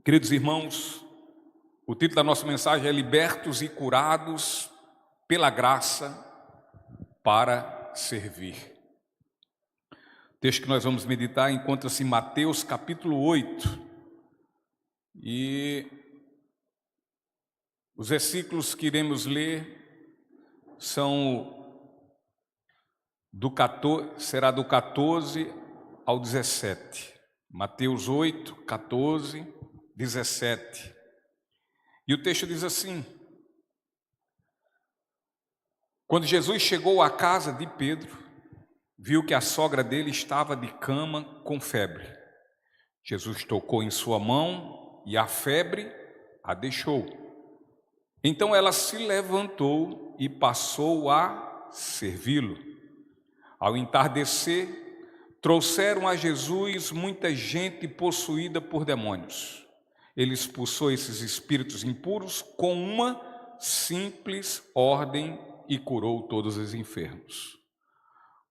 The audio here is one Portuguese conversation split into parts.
Queridos irmãos, o título da nossa mensagem é Libertos e Curados pela Graça para Servir. O texto que nós vamos meditar encontra-se em Mateus capítulo 8. E os versículos que iremos ler são será do 14 ao 17. Mateus 8, 14, 17. E o texto diz assim: Quando Jesus chegou à casa de Pedro, viu que a sogra dele estava de cama com febre. Jesus tocou em sua mão e a febre a deixou. Então ela se levantou e passou a servi-lo. Ao entardecer, trouxeram a Jesus muita gente possuída por demônios. Ele expulsou esses espíritos impuros com uma simples ordem e curou todos os enfermos.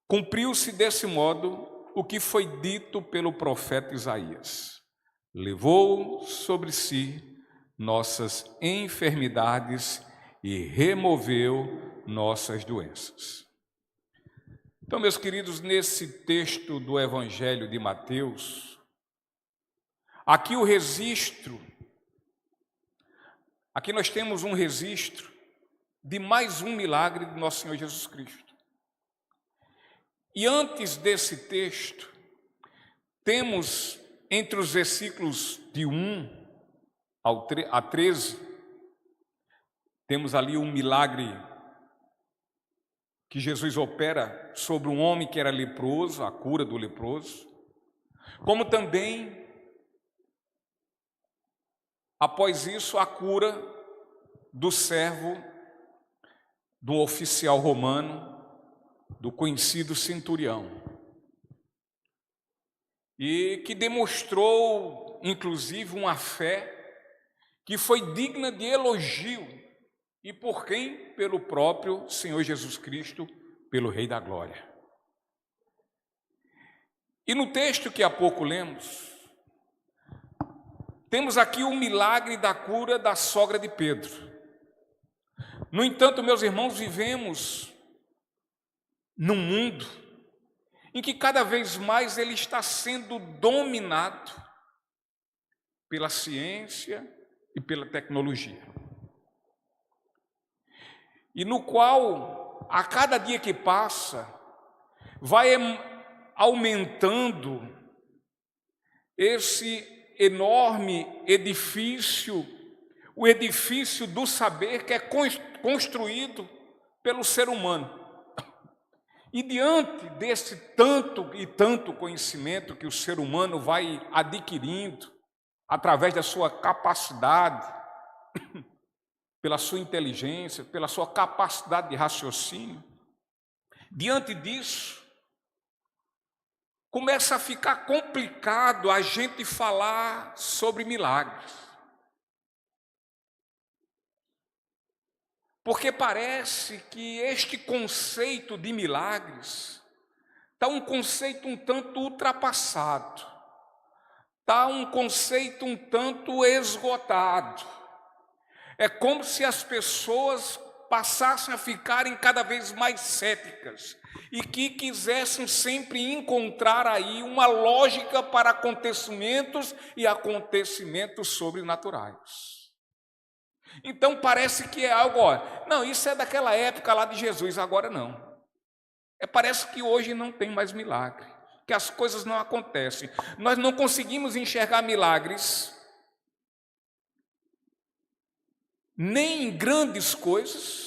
Cumpriu-se desse modo o que foi dito pelo profeta Isaías: levou sobre si nossas enfermidades e removeu nossas doenças. Então, meus queridos, nesse texto do Evangelho de Mateus, aqui nós temos um registro de mais um milagre de nosso Senhor Jesus Cristo. E antes desse texto, temos entre os versículos de 1 a 13, temos ali um milagre que Jesus opera sobre um homem que era leproso, a cura do leproso, como também, após isso, a cura do servo, do oficial romano, do conhecido centurião, e que demonstrou, inclusive, uma fé que foi digna de elogio. E por quem? Pelo próprio Senhor Jesus Cristo, pelo Rei da Glória. E no texto que há pouco lemos, temos aqui o milagre da cura da sogra de Pedro. No entanto, meus irmãos, vivemos num mundo em que cada vez mais ele está sendo dominado pela ciência e pela tecnologia. E no qual, a cada dia que passa, vai aumentando esse enorme edifício, o edifício do saber que é construído pelo ser humano. E diante desse tanto e tanto conhecimento que o ser humano vai adquirindo, através da sua capacidade, pela sua inteligência, pela sua capacidade de raciocínio, diante disso, começa a ficar complicado a gente falar sobre milagres. Porque parece que este conceito de milagres está um conceito um tanto ultrapassado, está um conceito um tanto esgotado. É como se as pessoas passassem a ficarem cada vez mais céticas e que quisessem sempre encontrar aí uma lógica para acontecimentos e acontecimentos sobrenaturais. Então parece que é algo, não, isso é daquela época lá de Jesus, agora não. Parece que hoje não tem mais milagre, que as coisas não acontecem. Nós não conseguimos enxergar milagres nem em grandes coisas,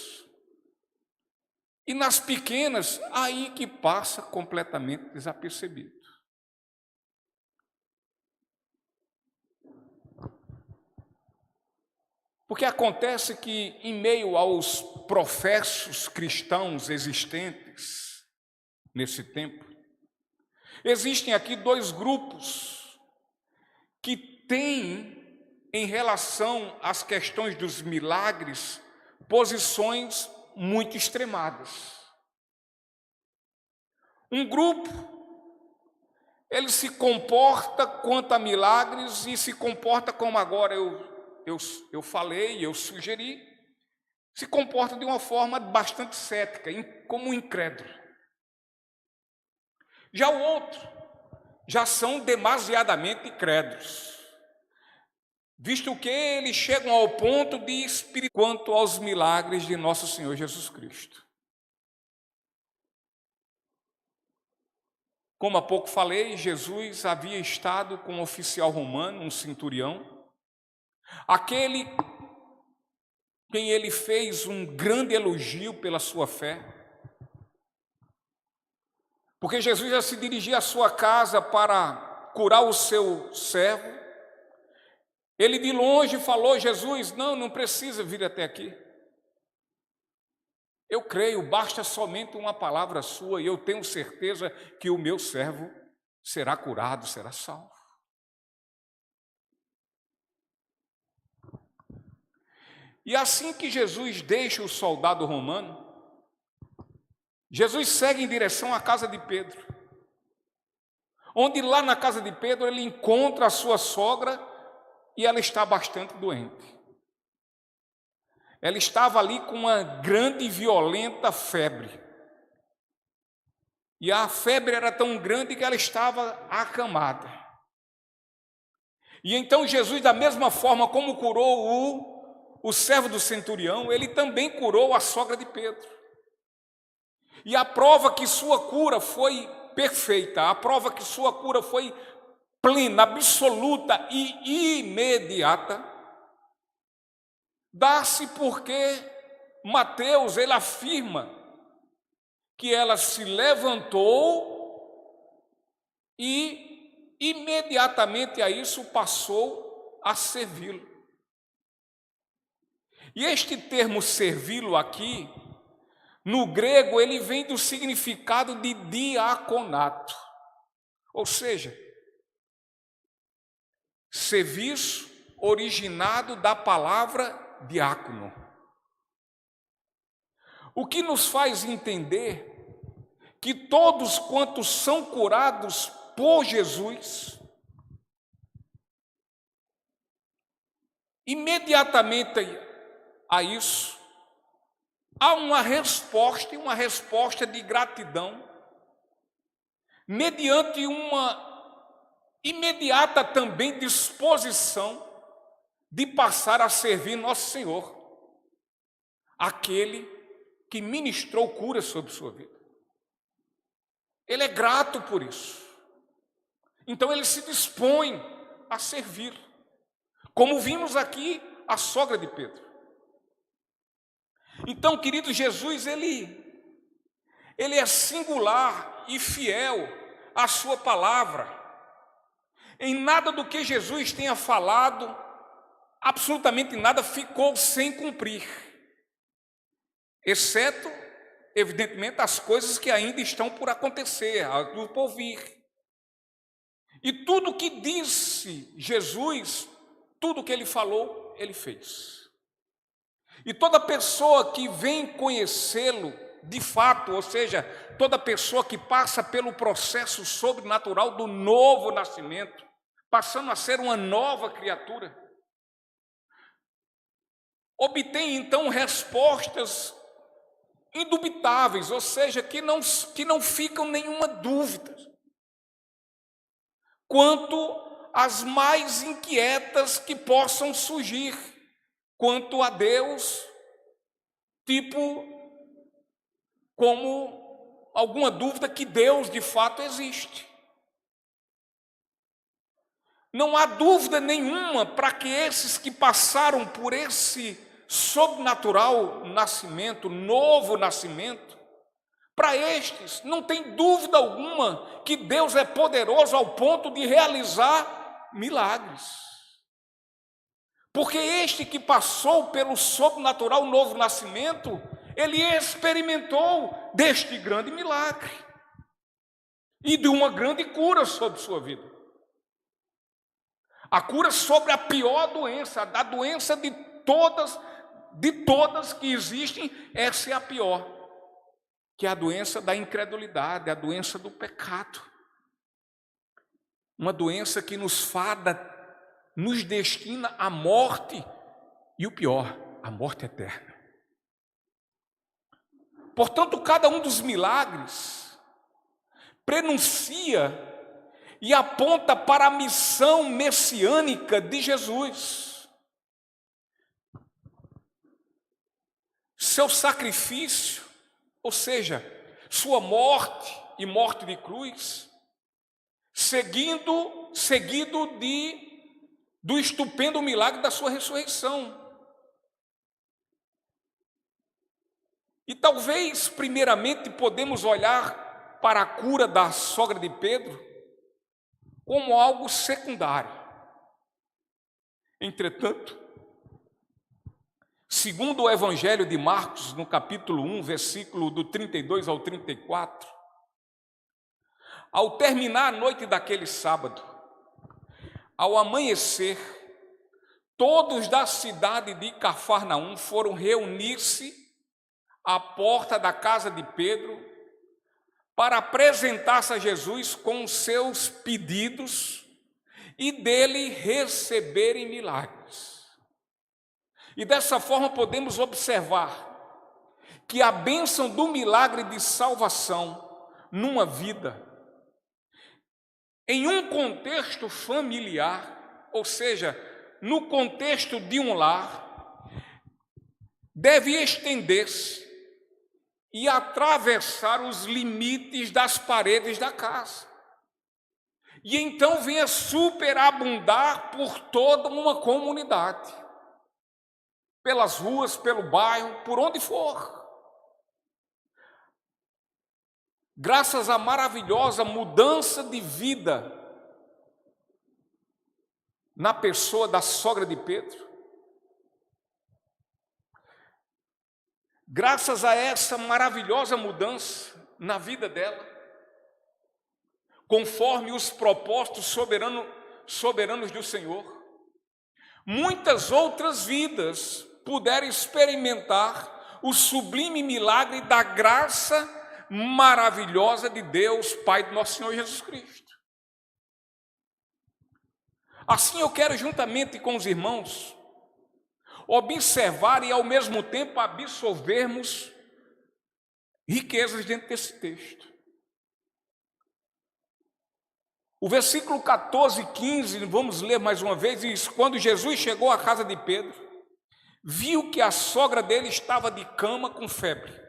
e nas pequenas, aí que passa completamente desapercebido. Porque acontece que, em meio aos professos cristãos existentes nesse tempo, existem aqui dois grupos que têm, em relação às questões dos milagres, posições muito extremadas. Um grupo Ele se comporta quanto a milagres e se comporta como agora eu falei, eu sugeri, se comporta de uma forma bastante cética, como um incrédulo. Já o outro, já são demasiadamente incrédulos, visto que eles chegam ao ponto de espírito quanto aos milagres de nosso Senhor Jesus Cristo. Como há pouco falei, Jesus havia estado com um oficial romano, um centurião, aquele quem ele fez um grande elogio pela sua fé, porque Jesus já se dirigia à sua casa para curar o seu servo. Ele de longe falou: Jesus, não precisa vir até aqui. Eu creio, basta somente uma palavra sua e eu tenho certeza que o meu servo será curado, será salvo. E assim que Jesus deixa o soldado romano, Jesus segue em direção à casa de Pedro, onde lá na casa de Pedro ele encontra a sua sogra e ela está bastante doente. Ela estava ali com uma grande e violenta febre. E a febre era tão grande que ela estava acamada. E então Jesus, da mesma forma como curou o servo do centurião, ele também curou a sogra de Pedro. E a prova que sua cura foi perfeita, a prova que sua cura foi plena, absoluta e imediata, dá-se porque Mateus, ele afirma que ela se levantou e imediatamente a isso passou a servi-lo. E este termo servi-lo aqui, no grego, ele vem do significado de diaconato, ou seja, serviço originado da palavra diácono. O que nos faz entender que todos quantos são curados por Jesus, imediatamente a isso, há uma resposta, e uma resposta de gratidão, mediante uma imediata também disposição de passar a servir nosso Senhor, aquele que ministrou cura sobre sua vida. Ele é grato por isso. Então ele se dispõe a servir, como vimos aqui a sogra de Pedro. Então, querido, Jesus, ele é singular e fiel à sua palavra. Em nada do que Jesus tenha falado, absolutamente nada ficou sem cumprir, exceto, evidentemente, as coisas que ainda estão por acontecer, por vir. E tudo que disse Jesus, tudo que ele falou, ele fez. E toda pessoa que vem conhecê-lo de fato, ou seja, toda pessoa que passa pelo processo sobrenatural do novo nascimento, passando a ser uma nova criatura, obtém então respostas indubitáveis, ou seja, que não ficam nenhuma dúvida quanto às mais inquietas que possam surgir quanto a Deus, tipo como alguma dúvida que Deus de fato existe. Não há dúvida nenhuma para que esses que passaram por esse sobrenatural nascimento, novo nascimento, para estes não tem dúvida alguma que Deus é poderoso ao ponto de realizar milagres. Porque este que passou pelo sobrenatural novo nascimento, ele experimentou deste grande milagre e de uma grande cura sobre sua vida. A cura sobre a pior doença, a doença de todas que existem, essa é a pior, que é a doença da incredulidade, a doença do pecado. uma doença que nos fada, nos destina à morte e o pior, a morte eterna. Portanto, cada um dos milagres prenuncia e aponta para a missão messiânica de Jesus. Seu sacrifício, ou seja, sua morte e morte de cruz, seguido do estupendo milagre da sua ressurreição. E talvez, primeiramente, podemos olhar para a cura da sogra de Pedro como algo secundário. Entretanto, segundo o Evangelho de Marcos, no capítulo 1, versículo do 32 ao 34, ao terminar a noite daquele sábado, ao amanhecer, todos da cidade de Cafarnaum foram reunir-se à porta da casa de Pedro para apresentar-se a Jesus com seus pedidos e dele receberem milagres. E dessa forma podemos observar que a bênção do milagre de salvação numa vida, em um contexto familiar, ou seja, no contexto de um lar, deve estender-se e atravessar os limites das paredes da casa. E então venha superabundar por toda uma comunidade, pelas ruas, pelo bairro, por onde for. Graças à maravilhosa mudança de vida na pessoa da sogra de Pedro, graças a essa maravilhosa mudança na vida dela, conforme os propósitos soberanos do Senhor, muitas outras vidas puderam experimentar o sublime milagre da graça maravilhosa de Deus, Pai do nosso Senhor Jesus Cristo. Assim eu quero, juntamente com os irmãos, observar e ao mesmo tempo absorvermos riquezas dentro desse texto. O versículo 14 e 15, vamos ler mais uma vez, diz: quando Jesus chegou à casa de Pedro, viu que a sogra dele estava de cama com febre.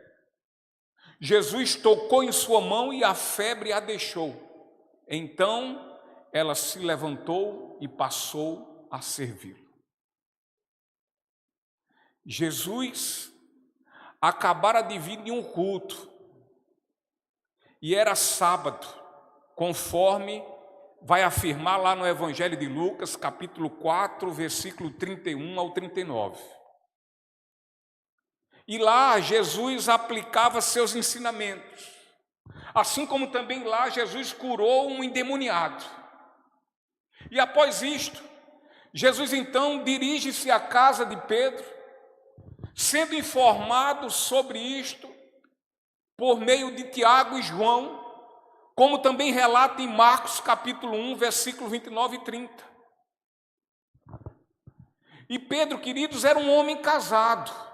Jesus tocou em sua mão e a febre a deixou. Então ela se levantou e passou a servi-lo. Jesus acabara de vir de um culto e era sábado, conforme vai afirmar lá no Evangelho de Lucas, capítulo 4, versículo 31 ao 39. E lá Jesus aplicava seus ensinamentos, assim como também lá Jesus curou um endemoniado. E após isto, Jesus então dirige-se à casa de Pedro, sendo informado sobre isto por meio de Tiago e João, como também relata em Marcos capítulo 1, versículo 29 e 30. E Pedro, queridos, era um homem casado.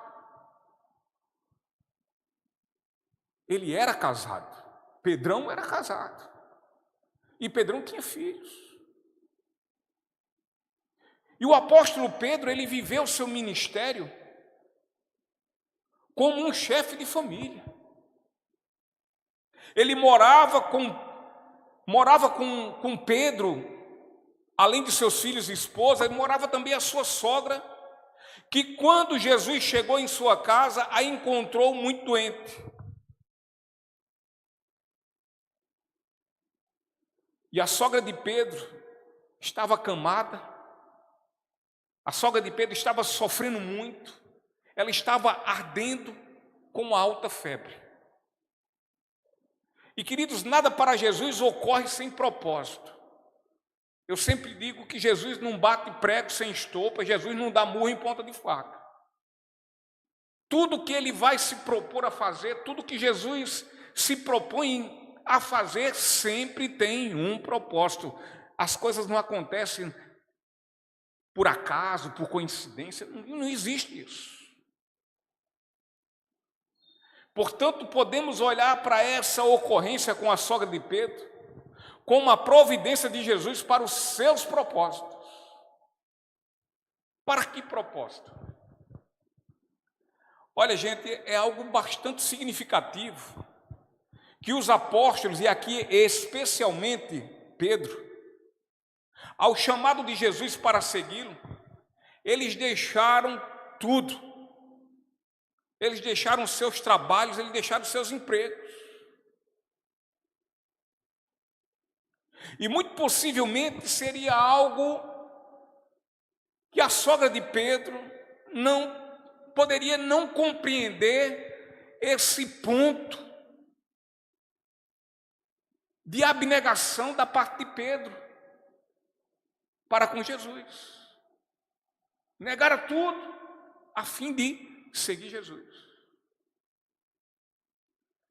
Ele era casado. Pedrão era casado. E Pedrão tinha filhos. E o apóstolo Pedro, ele viveu o seu ministério como um chefe de família. Ele morava com Pedro, além de seus filhos e esposa, ele morava também a sua sogra, que quando Jesus chegou em sua casa, a encontrou muito doente. E a sogra de Pedro estava acamada, a sogra de Pedro estava sofrendo muito, ela estava ardendo com uma alta febre. E, queridos, nada para Jesus ocorre sem propósito. Eu sempre digo que Jesus não bate prego sem estopa, Jesus não dá murro em ponta de faca. Tudo que ele vai se propor a fazer, tudo que Jesus se propõe a fazer, sempre tem um propósito. as coisas não acontecem por acaso, por coincidência, não existe isso. Portanto, podemos olhar para essa ocorrência com a sogra de Pedro como uma providência de Jesus para os seus propósitos. Para que propósito? Olha, gente, é algo bastante significativo que os apóstolos, e aqui especialmente Pedro, ao chamado de Jesus para segui-lo, eles deixaram tudo. Eles deixaram seus trabalhos, eles deixaram seus empregos. E muito possivelmente seria algo que a sogra de Pedro poderia não compreender esse ponto de abnegação da parte de Pedro para com Jesus. Negaram tudo a fim de seguir Jesus.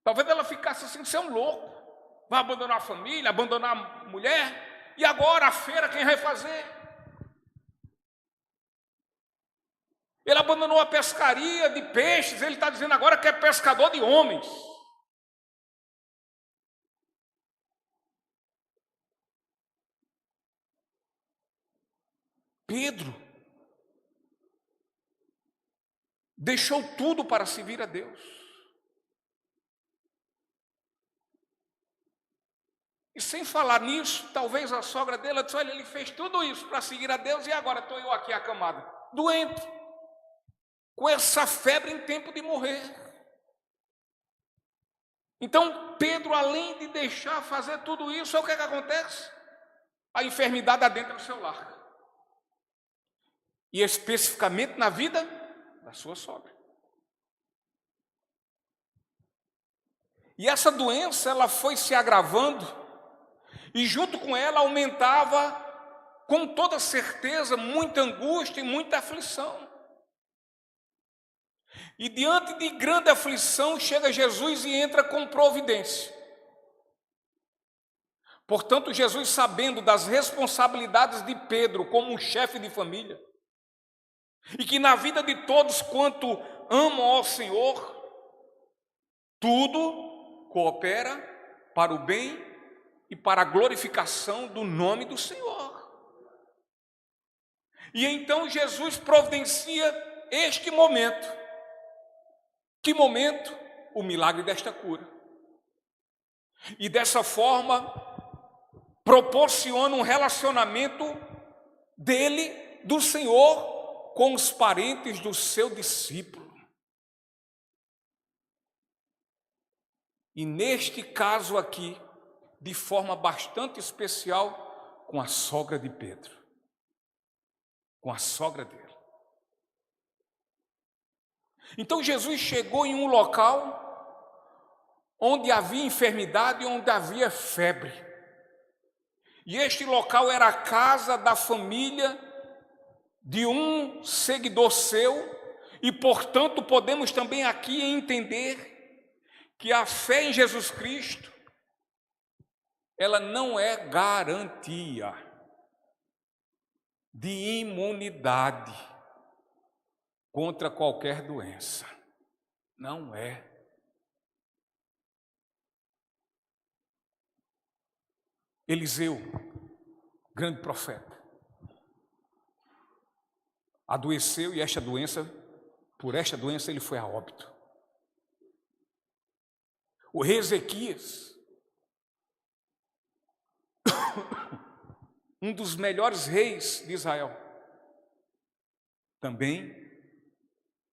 Talvez ela ficasse assim: você é um louco, vai abandonar a família, abandonar a mulher, e agora a feira quem vai fazer? Ele abandonou a pescaria de peixes, ele está dizendo agora que é pescador de homens. Pedro deixou tudo para servir a Deus. E sem falar nisso, talvez a sogra dele disse: olha, ele fez tudo isso para seguir a Deus e agora estou eu aqui acamada, doente, com essa febre em tempo de morrer. Então Pedro, além de deixar fazer tudo isso, o que acontece? A enfermidade adentra no seu lar. E especificamente na vida da sua sogra. E essa doença, ela foi se agravando, e junto com ela aumentava, com toda certeza, muita angústia e muita aflição. E diante de grande aflição, chega Jesus e entra com providência. Portanto, Jesus, sabendo das responsabilidades de Pedro como um chefe de família, e que na vida de todos quanto amam ao Senhor, tudo coopera para o bem e para a glorificação do nome do Senhor. E então Jesus providencia este momento. Que momento? O milagre desta cura. E dessa forma, proporciona um relacionamento dele, do Senhor, com os parentes do seu discípulo. E neste caso aqui, de forma bastante especial, com a sogra de Pedro. Com a sogra dele. Então Jesus chegou em um local onde havia enfermidade e onde havia febre. E este local era a casa da família de um seguidor seu, e portanto podemos também aqui entender que a fé em Jesus Cristo, ela não é garantia de imunidade contra qualquer doença. Não é. Eliseu, grande profeta, adoeceu, e por esta doença ele foi a óbito. O rei Ezequias, um dos melhores reis de Israel, também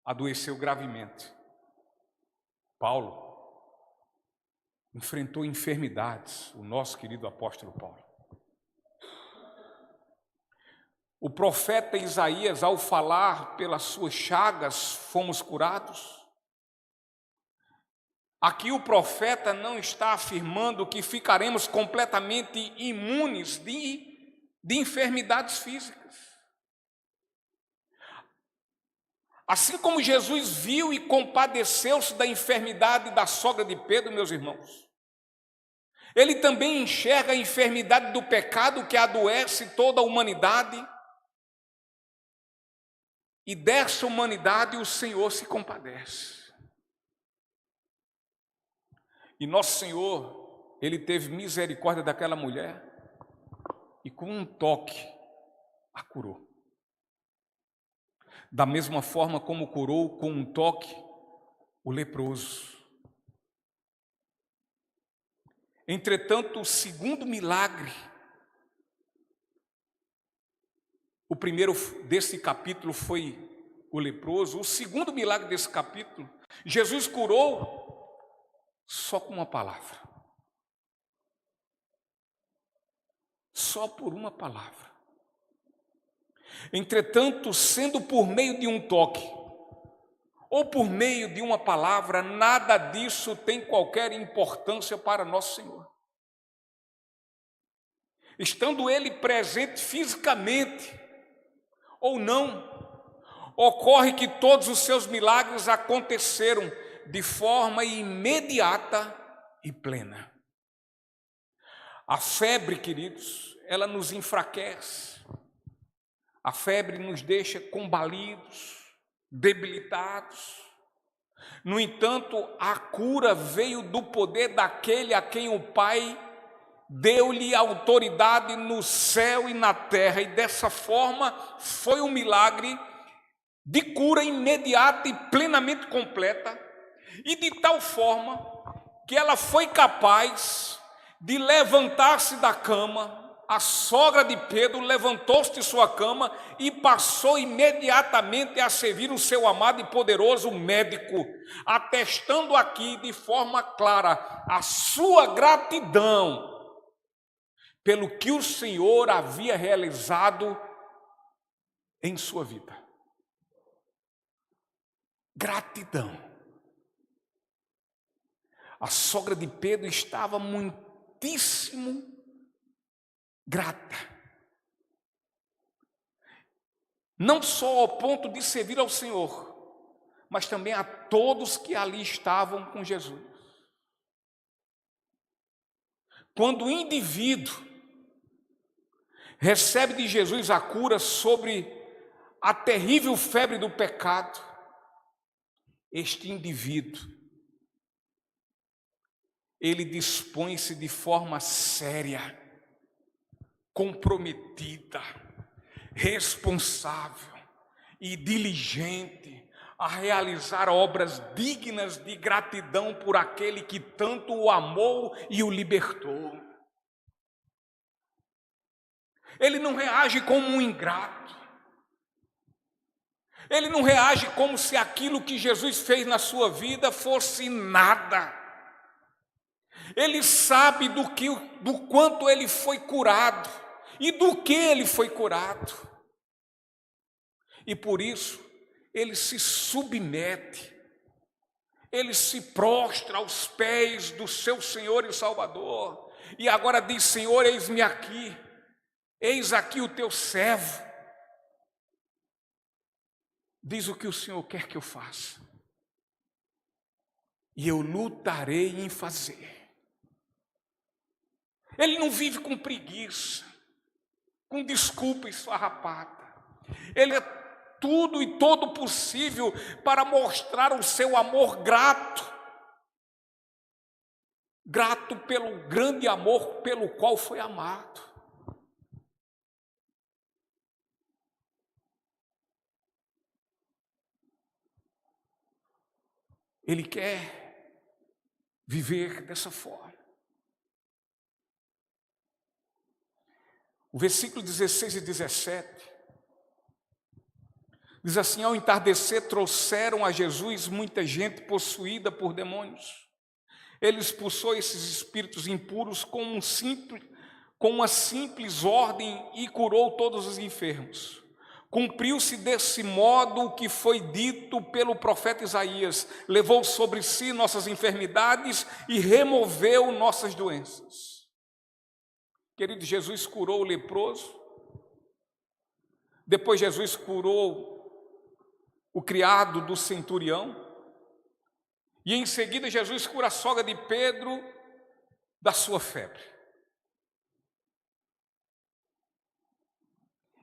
adoeceu gravemente. Paulo enfrentou enfermidades, o nosso querido apóstolo Paulo. O profeta Isaías, ao falar pelas suas chagas fomos curados, aqui o profeta não está afirmando que ficaremos completamente imunes de enfermidades físicas. Assim como Jesus viu e compadeceu-se da enfermidade da sogra de Pedro, meus irmãos, Ele também enxerga a enfermidade do pecado que adoece toda a humanidade. E dessa humanidade o Senhor se compadece. E nosso Senhor, Ele teve misericórdia daquela mulher e com um toque a curou. Da mesma forma como curou com um toque o leproso. Entretanto, o segundo milagre, o primeiro desse capítulo foi o leproso, o segundo milagre desse capítulo, Jesus curou só com uma palavra. Só por uma palavra. Entretanto, sendo por meio de um toque, ou por meio de uma palavra, nada disso tem qualquer importância para nosso Senhor. Estando Ele presente fisicamente ou não, ocorre que todos os seus milagres aconteceram de forma imediata e plena. A febre, queridos, ela nos enfraquece. A febre nos deixa combalidos, debilitados. No entanto, a cura veio do poder daquele a quem o Pai deu-lhe autoridade no céu e na terra, e dessa forma foi um milagre de cura imediata e plenamente completa, e de tal forma que ela foi capaz de levantar-se da cama. A sogra de Pedro levantou-se de sua cama e passou imediatamente a servir o seu amado e poderoso médico, atestando aqui de forma clara a sua gratidão pelo que o Senhor havia realizado em sua vida. Gratidão. A sogra de Pedro estava muitíssimo grata. Não só ao ponto de servir ao Senhor, mas também a todos que ali estavam com Jesus. Quando o indivíduo recebe de Jesus a cura sobre a terrível febre do pecado, este indivíduo, ele dispõe-se de forma séria, comprometida, responsável e diligente a realizar obras dignas de gratidão por aquele que tanto o amou e o libertou. Ele não reage como um ingrato. Ele não reage como se aquilo que Jesus fez na sua vida fosse nada. Ele sabe do quanto ele foi curado e do que ele foi curado. E por isso, ele se submete, ele se prostra aos pés do seu Senhor e Salvador. E agora diz: Senhor, eis-me aqui, eis aqui o teu servo. Diz o que o Senhor quer que eu faça, e eu lutarei em fazer. Ele não vive com preguiça, com desculpa esfarrapada. Ele é tudo e todo possível para mostrar o seu amor grato. Grato pelo grande amor pelo qual foi amado. Ele quer viver dessa forma. O versículo 16 e 17 diz assim: ao entardecer trouxeram a Jesus muita gente possuída por demônios. Ele expulsou esses espíritos impuros com uma simples ordem e curou todos os enfermos. Cumpriu-se desse modo o que foi dito pelo profeta Isaías: levou sobre si nossas enfermidades e removeu nossas doenças. Querido, Jesus curou o leproso, depois Jesus curou o criado do centurião, e em seguida Jesus cura a sogra de Pedro, da sua febre.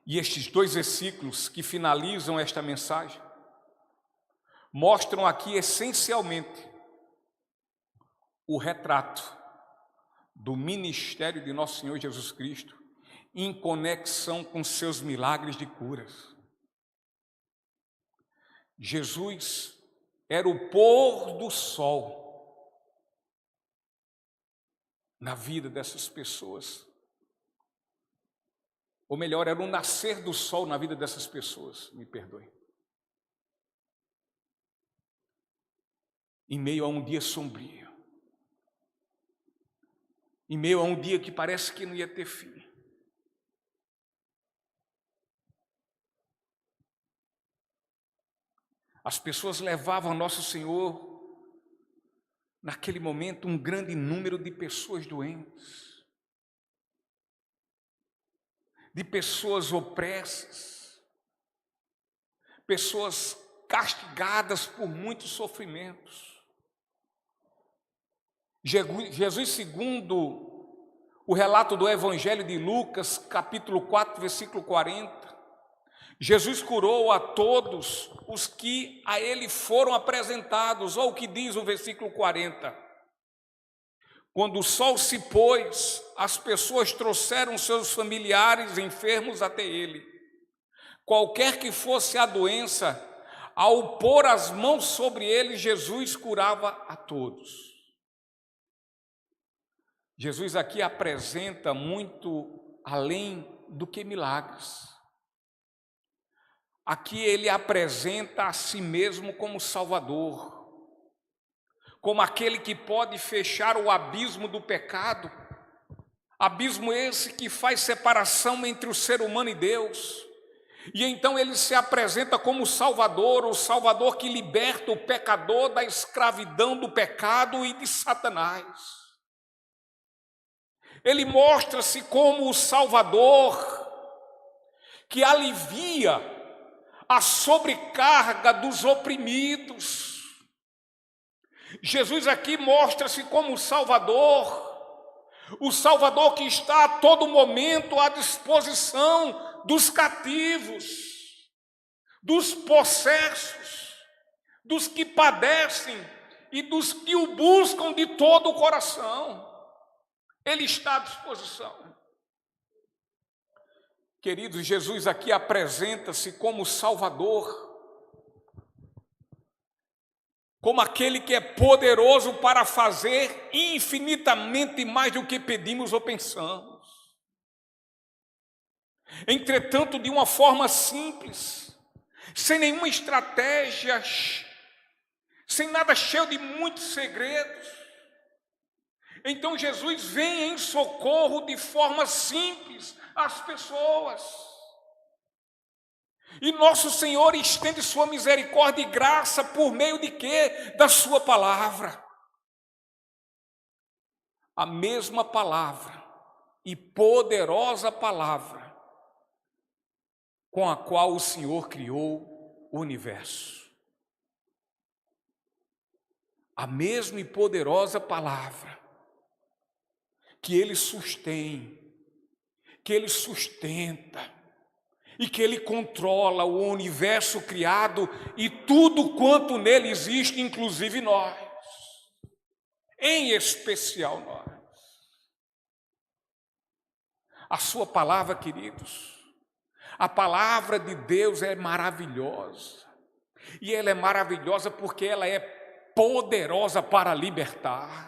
E estes 2 versículos que finalizam esta mensagem mostram aqui essencialmente o retrato do ministério de nosso Senhor Jesus Cristo em conexão com seus milagres de curas. Jesus era o pôr do sol na vida dessas pessoas. Ou melhor, era o nascer do sol na vida dessas pessoas, me perdoe. Em meio a um dia sombrio, em meio a um dia que parece que não ia ter fim. As pessoas levavam a Nosso Senhor, naquele momento, um grande número de pessoas doentes, de pessoas opressas, pessoas castigadas por muitos sofrimentos. Jesus, segundo o relato do Evangelho de Lucas, capítulo 4, versículo 40, Jesus curou a todos os que a ele foram apresentados. Olha o que diz o versículo 40. Quando o sol se pôs, as pessoas trouxeram seus familiares enfermos até ele. Qualquer que fosse a doença, ao pôr as mãos sobre ele, Jesus curava a todos. Jesus aqui apresenta muito além do que milagres. Aqui ele apresenta a si mesmo como Salvador, como aquele que pode fechar o abismo do pecado, abismo esse que faz separação entre o ser humano e Deus. E então ele se apresenta como o Salvador que liberta o pecador da escravidão do pecado e de Satanás. Ele mostra-se como o Salvador que alivia a sobrecarga dos oprimidos. Jesus aqui mostra-se como o Salvador que está a todo momento à disposição dos cativos, dos possessos, dos que padecem e dos que o buscam de todo o coração. Ele está à disposição. Queridos, Jesus aqui apresenta-se como Salvador, como aquele que é poderoso para fazer infinitamente mais do que pedimos ou pensamos. Entretanto, de uma forma simples, sem nenhuma estratégia, sem nada cheio de muitos segredos. Então Jesus vem em socorro de forma simples às pessoas. E nosso Senhor estende sua misericórdia e graça por meio de quê? Da sua palavra. A mesma palavra e poderosa palavra com a qual o Senhor criou o universo. A mesma e poderosa palavra que Ele sustém, que Ele sustenta, e que Ele controla o universo criado e tudo quanto nele existe, inclusive nós, em especial nós. A sua palavra, queridos, a palavra de Deus é maravilhosa, e ela é maravilhosa porque ela é poderosa para libertar.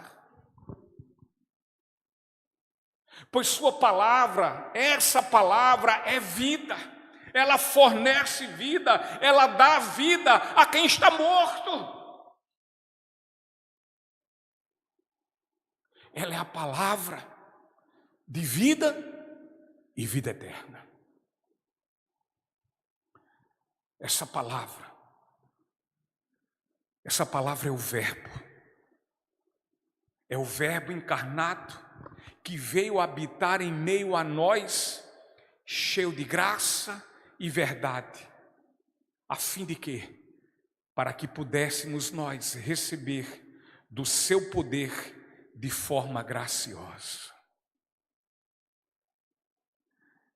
Pois sua palavra, essa palavra é vida. Ela fornece vida, ela dá vida a quem está morto. Ela é a palavra de vida e vida eterna. Essa palavra é o Verbo encarnado que veio habitar em meio a nós, cheio de graça e verdade, a fim de quê? Para que pudéssemos nós receber do seu poder de forma graciosa.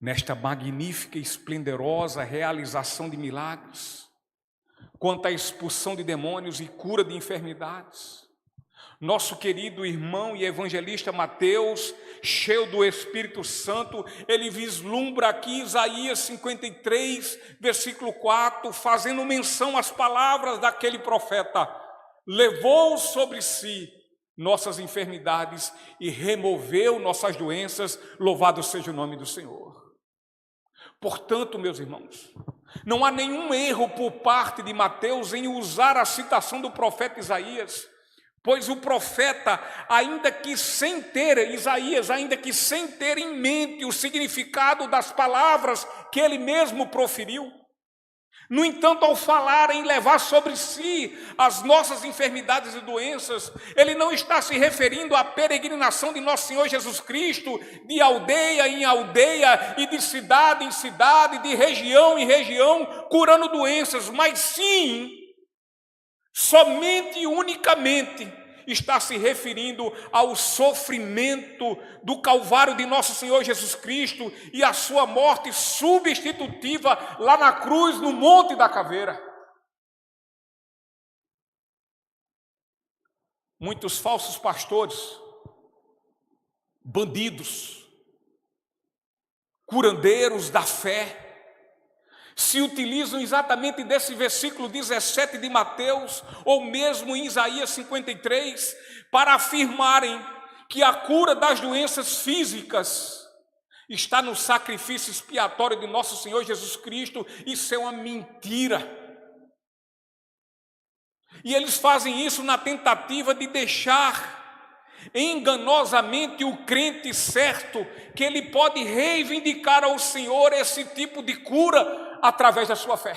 Nesta magnífica e esplendorosa realização de milagres, quanto à expulsão de demônios e cura de enfermidades, nosso querido irmão e evangelista Mateus, cheio do Espírito Santo, ele vislumbra aqui Isaías 53, versículo 4, fazendo menção às palavras daquele profeta: levou sobre si nossas enfermidades e removeu nossas doenças, louvado seja o nome do Senhor. Portanto, meus irmãos, não há nenhum erro por parte de Mateus em usar a citação do profeta Isaías, pois o profeta, Isaías, ainda que sem ter em mente o significado das palavras que ele mesmo proferiu, no entanto, ao falar em levar sobre si as nossas enfermidades e doenças, ele não está se referindo à peregrinação de nosso Senhor Jesus Cristo, de aldeia em aldeia e de cidade em cidade, de região em região, curando doenças, mas sim, somente e unicamente, está se referindo ao sofrimento do Calvário de nosso Senhor Jesus Cristo e a sua morte substitutiva lá na cruz, no Monte da Caveira. Muitos falsos pastores, bandidos, curandeiros da fé, se utilizam exatamente desse versículo 17 de Mateus, ou mesmo em Isaías 53, para afirmarem que a cura das doenças físicas está no sacrifício expiatório de nosso Senhor Jesus Cristo. Isso é uma mentira. E eles fazem isso na tentativa de deixar enganosamente o crente certo que ele pode reivindicar ao Senhor esse tipo de cura através da sua fé,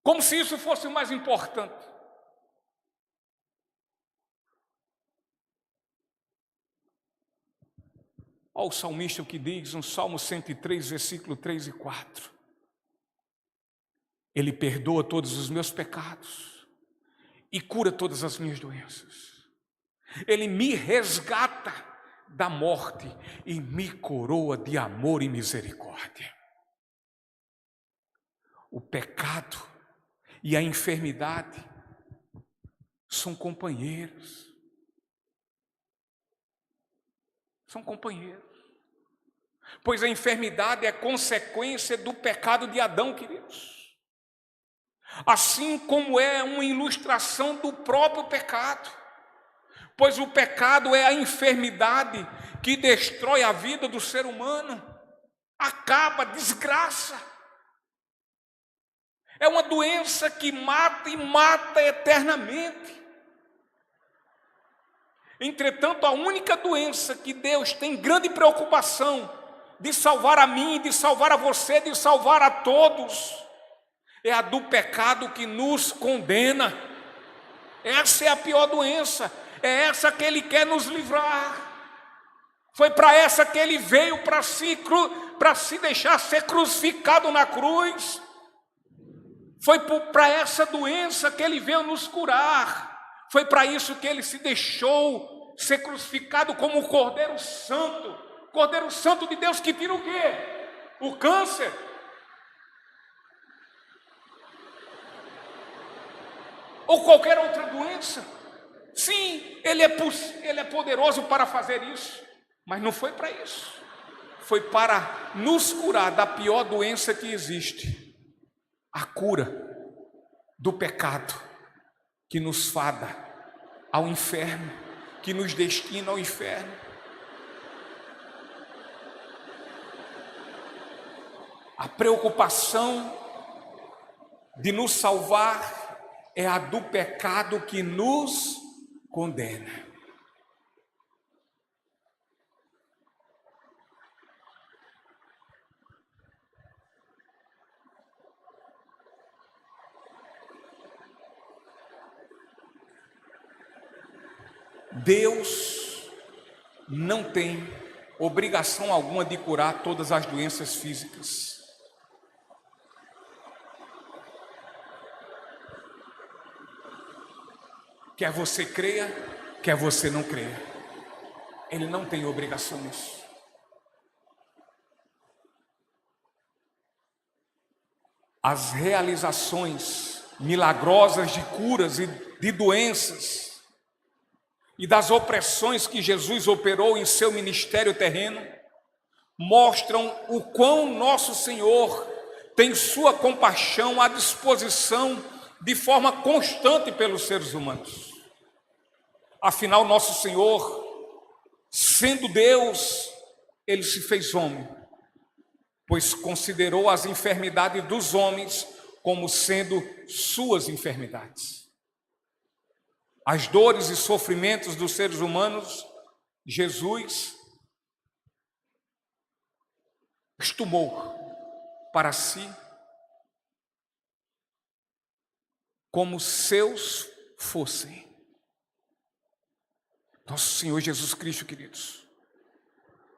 como se isso fosse o mais importante. Olha o salmista o que diz no Salmo 103, versículo 3 e 4. Ele perdoa todos os meus pecados e cura todas as minhas doenças. Ele me resgata da morte e me coroa de amor e misericórdia. O pecado e a enfermidade são companheiros. São companheiros. Pois a enfermidade é consequência do pecado de Adão, queridos. Assim como é uma ilustração do próprio pecado. Pois o pecado é a enfermidade que destrói a vida do ser humano, acaba, desgraça. É uma doença que mata e mata eternamente. Entretanto, a única doença que Deus tem grande preocupação de salvar a mim, de salvar a você, de salvar a todos, é a do pecado que nos condena. Essa é a pior doença. É essa que Ele quer nos livrar. Foi para essa que Ele veio, para se deixar ser crucificado na cruz. Foi para essa doença que Ele veio nos curar. Foi para isso que Ele se deixou ser crucificado como o Cordeiro Santo de Deus, que tira o quê? O câncer. Ou qualquer outra doença. Sim, Ele é poderoso para fazer isso, mas não foi para isso. Foi para nos curar da pior doença que existe, a cura do pecado que nos fada ao inferno, que nos destina ao inferno. A preocupação de nos salvar é a do pecado que nos condena. Deus não tem obrigação alguma de curar todas as doenças físicas. Quer você creia, quer você não creia. Ele não tem obrigação nisso. As realizações milagrosas de curas e de doenças e das opressões que Jesus operou em seu ministério terreno mostram o quão nosso Senhor tem sua compaixão à disposição de forma constante pelos seres humanos. Afinal, nosso Senhor, sendo Deus, ele se fez homem, pois considerou as enfermidades dos homens como sendo suas enfermidades. As dores e sofrimentos dos seres humanos, Jesus os tomou para si como seus fossem. Nosso Senhor Jesus Cristo, queridos,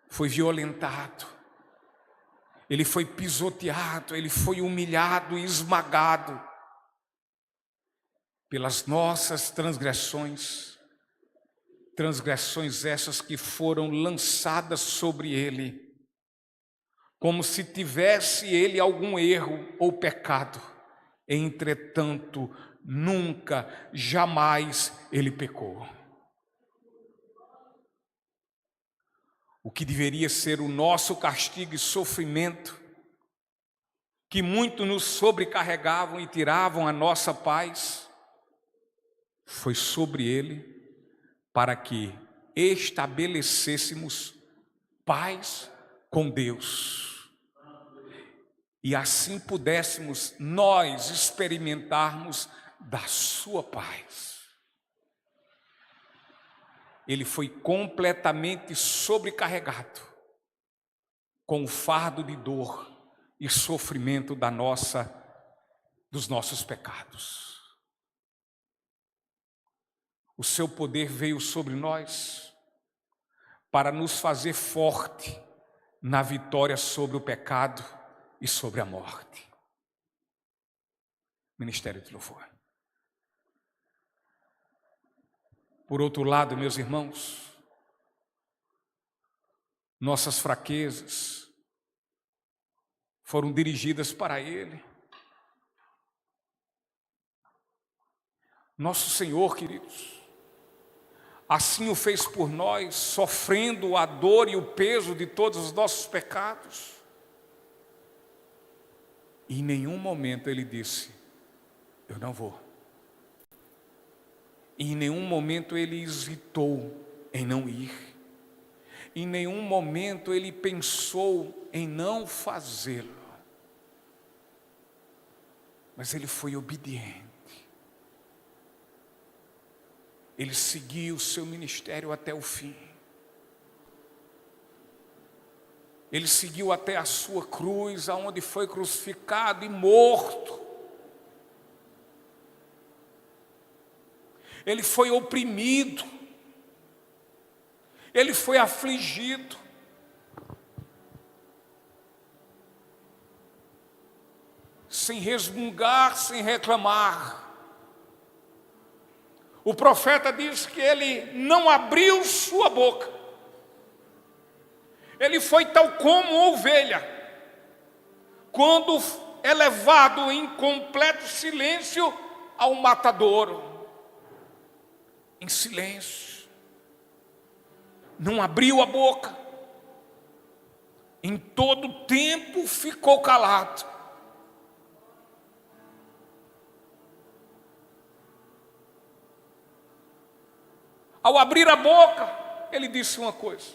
foi violentado, ele foi pisoteado, ele foi humilhado e esmagado pelas nossas transgressões, transgressões essas que foram lançadas sobre ele, como se tivesse ele algum erro ou pecado. Entretanto, nunca, jamais ele pecou. O que deveria ser o nosso castigo e sofrimento, que muito nos sobrecarregavam e tiravam a nossa paz, foi sobre ele, para que estabelecêssemos paz com Deus. E assim pudéssemos nós experimentarmos da sua paz. Ele foi completamente sobrecarregado com o fardo de dor e sofrimento dos nossos pecados. O seu poder veio sobre nós para nos fazer forte na vitória sobre o pecado e sobre a morte. Ministério de louvor. Por outro lado, meus irmãos, nossas fraquezas foram dirigidas para Ele. Nosso Senhor, queridos, assim o fez por nós, sofrendo a dor e o peso de todos os nossos pecados. E em nenhum momento Ele disse: eu não vou. E em nenhum momento Ele hesitou em não ir. Em nenhum momento Ele pensou em não fazê-lo. Mas Ele foi obediente. Ele seguiu o seu ministério até o fim. Ele seguiu até a sua cruz, aonde foi crucificado e morto. Ele foi oprimido. Ele foi afligido. Sem resmungar, sem reclamar. O profeta diz que ele não abriu sua boca. Ele foi tal como ovelha, quando é levado em completo silêncio ao matadouro. Em silêncio. Não abriu a boca. Em todo o tempo ficou calado. Ao abrir a boca, ele disse uma coisa: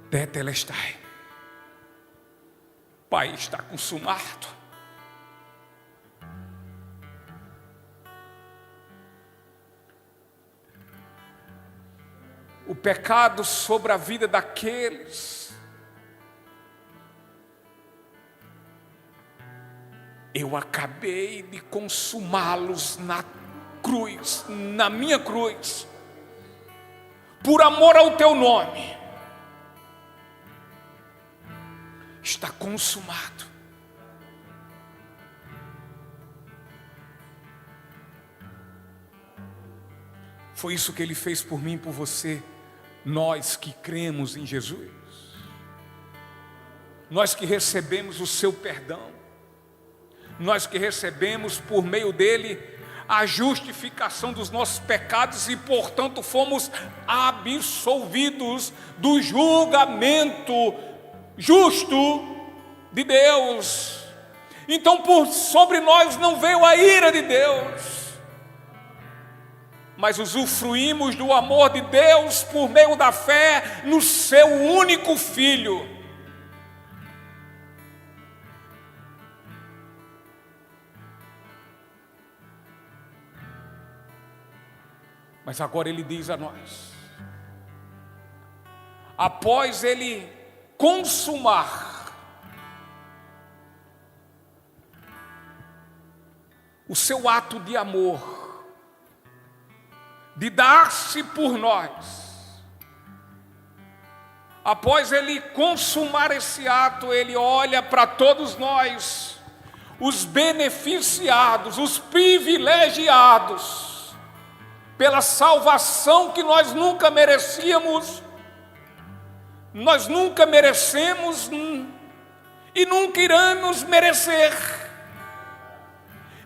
Tetelestai. Pai, está consumado. O pecado sobre a vida daqueles, eu acabei de consumá-los na cruz, na minha cruz, por amor ao teu nome. Está consumado. Foi isso que Ele fez por mim e por você. Nós que cremos em Jesus, nós que recebemos o seu perdão, nós que recebemos por meio dele a justificação dos nossos pecados e portanto fomos absolvidos do julgamento justo de Deus. Então sobre nós não veio a ira de Deus, mas usufruímos do amor de Deus por meio da fé no seu único Filho. Mas agora Ele diz a nós, após Ele consumar o seu ato de amor, de dar-se por nós, após Ele consumar esse ato, Ele olha para todos nós, os beneficiados, os privilegiados, pela salvação que nós nunca merecíamos, nós nunca merecemos e nunca iremos merecer.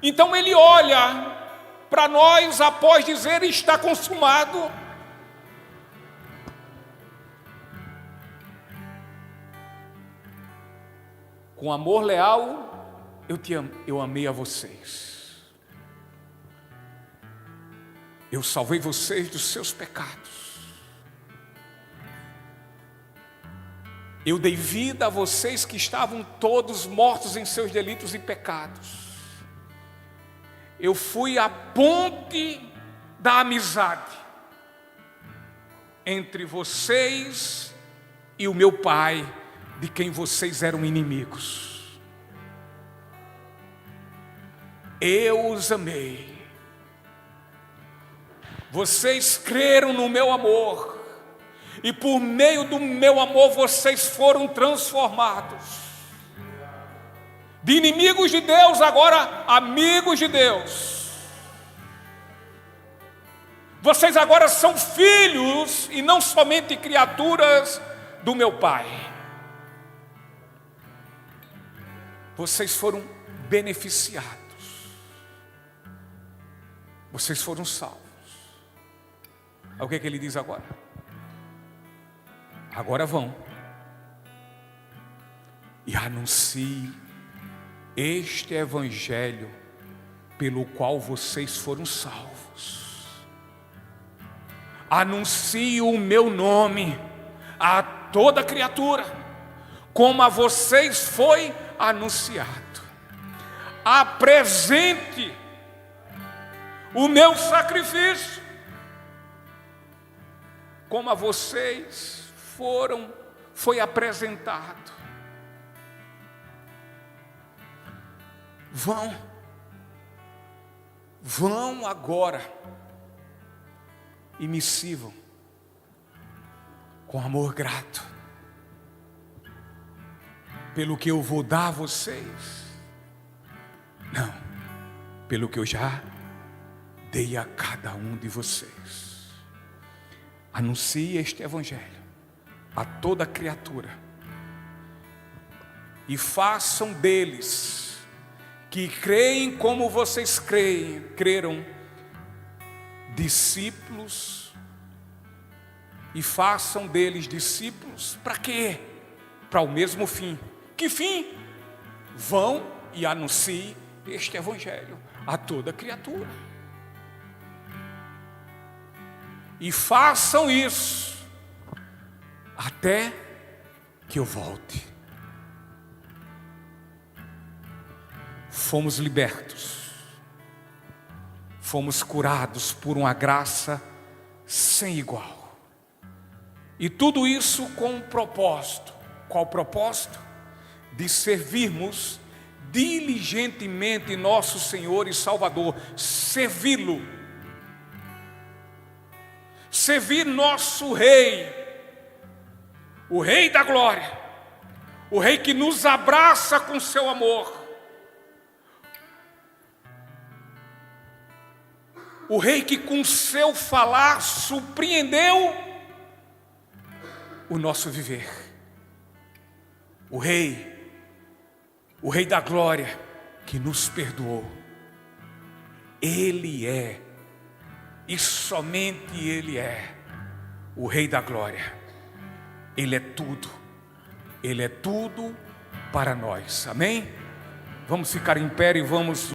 Então Ele olha para nós após dizer: está consumado. Com amor leal, eu amei a vocês. Eu salvei vocês dos seus pecados. Eu dei vida a vocês que estavam todos mortos em seus delitos e pecados. Eu fui a ponte da amizade entre vocês e o meu Pai, de quem vocês eram inimigos. Eu os amei. Vocês creram no meu amor, e por meio do meu amor vocês foram transformados. De inimigos de Deus, agora amigos de Deus. Vocês agora são filhos e não somente criaturas do meu Pai. Vocês foram beneficiados. Vocês foram salvos. O que é que ele diz agora? Agora vão e anuncie este evangelho pelo qual vocês foram salvos. Anuncie o meu nome a toda criatura, como a vocês foi anunciado. Apresente o meu sacrifício, como a vocês foi apresentado. Vão agora e me sirvam com amor grato, pelo que eu vou dar a vocês, não, pelo que eu já dei a cada um de vocês. Anuncie este evangelho a toda criatura e façam deles que creem como vocês creram, discípulos, e façam deles discípulos para quê? Para o mesmo fim. Que fim? Vão e anunciem este evangelho a toda criatura. E façam isso até que eu volte. Fomos libertos, fomos curados por uma graça sem igual. E tudo isso com um propósito. Qual propósito? De servirmos diligentemente nosso Senhor e Salvador, servi-lo. Servir nosso Rei, o Rei da glória, o Rei que nos abraça com seu amor. O Rei que com seu falar surpreendeu o nosso viver. O Rei da glória que nos perdoou. Ele é, e somente Ele é, o Rei da glória. Ele é tudo para nós, amém? Vamos ficar em pé e vamos